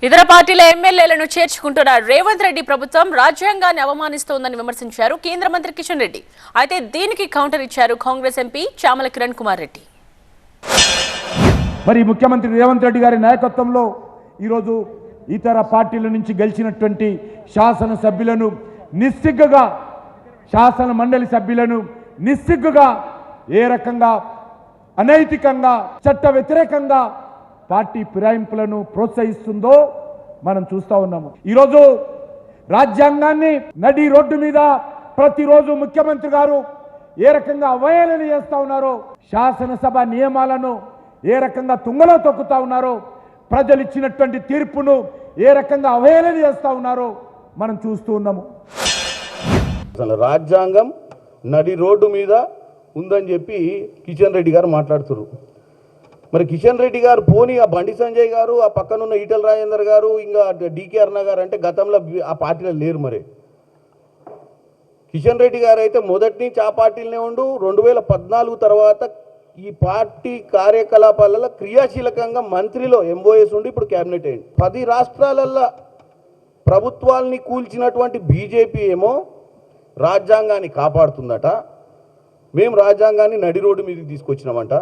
ఇతర పార్టీల ఎమ్మెల్యేలను చేర్చుకుంటున్న రేవంత్ రెడ్డి ప్రభుత్వం రాజ్యాంగాన్ని అవమానిస్తోందని విమర్శించారు కేంద్ర మంత్రి కిషన్ రెడ్డి. అయితే దీనికి కౌంటర్ ఇచ్చారు కాంగ్రెస్ ఎంపీ చామల కిరణ్ కుమార్ రెడ్డి. మరి ముఖ్యమంత్రి రేవంత్ రెడ్డి గారి నాయకత్వంలో ఈరోజు ఇతర పార్టీల నుంచి గెలిచినటువంటి శాసన సభ్యులను నిస్సిగ్గుగా, శాసన మండలి సభ్యులను నిస్సిగ్గుగా ఏ రకంగా అనైతికంగా చట్ట వ్యతిరేకంగా పార్టీ ఫిరాయింపులను ప్రోత్సహిస్తుందో మనం చూస్తూ ఉన్నాము. ఈరోజు రాజ్యాంగాన్ని నడి రోడ్డు మీద ప్రతిరోజు ముఖ్యమంత్రి గారు ఏ రకంగా అవహేళన చేస్తూ ఉన్నారో, శాసనసభ నియమాలను ఏ రకంగా తుంగలో తొక్కుతా ఉన్నారో, ప్రజలు ఇచ్చినటువంటి తీర్పును ఏ రకంగా అవహేళన చేస్తూ ఉన్నారో మనం చూస్తూ ఉన్నాము. అసలు రాజ్యాంగం నడి రోడ్డు మీద ఉందని చెప్పి కిషన్ రెడ్డి గారు మాట్లాడుతున్నారు. మరి కిషన్ రెడ్డి గారు పోనీ ఆ బండి సంజయ్ గారు, ఆ పక్కనున్న ఈటల రాజేందర్ గారు, ఇంకా డికే అరుణ గారు అంటే గతంలో ఆ పార్టీలో లేరు. మరి కిషన్ రెడ్డి గారు అయితే మొదటి నుంచి ఆ పార్టీలనే ఉండు 2014 తర్వాత ఈ పార్టీ కార్యకలాపాలలో క్రియాశీలకంగా మంత్రిలో ఎంఓఎస్ ఉండి ఇప్పుడు క్యాబినెట్ అయ్యింది. 10 రాష్ట్రాలలో ప్రభుత్వాల్ని కూల్చినటువంటి బీజేపీ ఏమో రాజ్యాంగాన్ని కాపాడుతుందట, మేము రాజ్యాంగాన్ని నడి రోడ్డు మీదకి తీసుకొచ్చినామంట.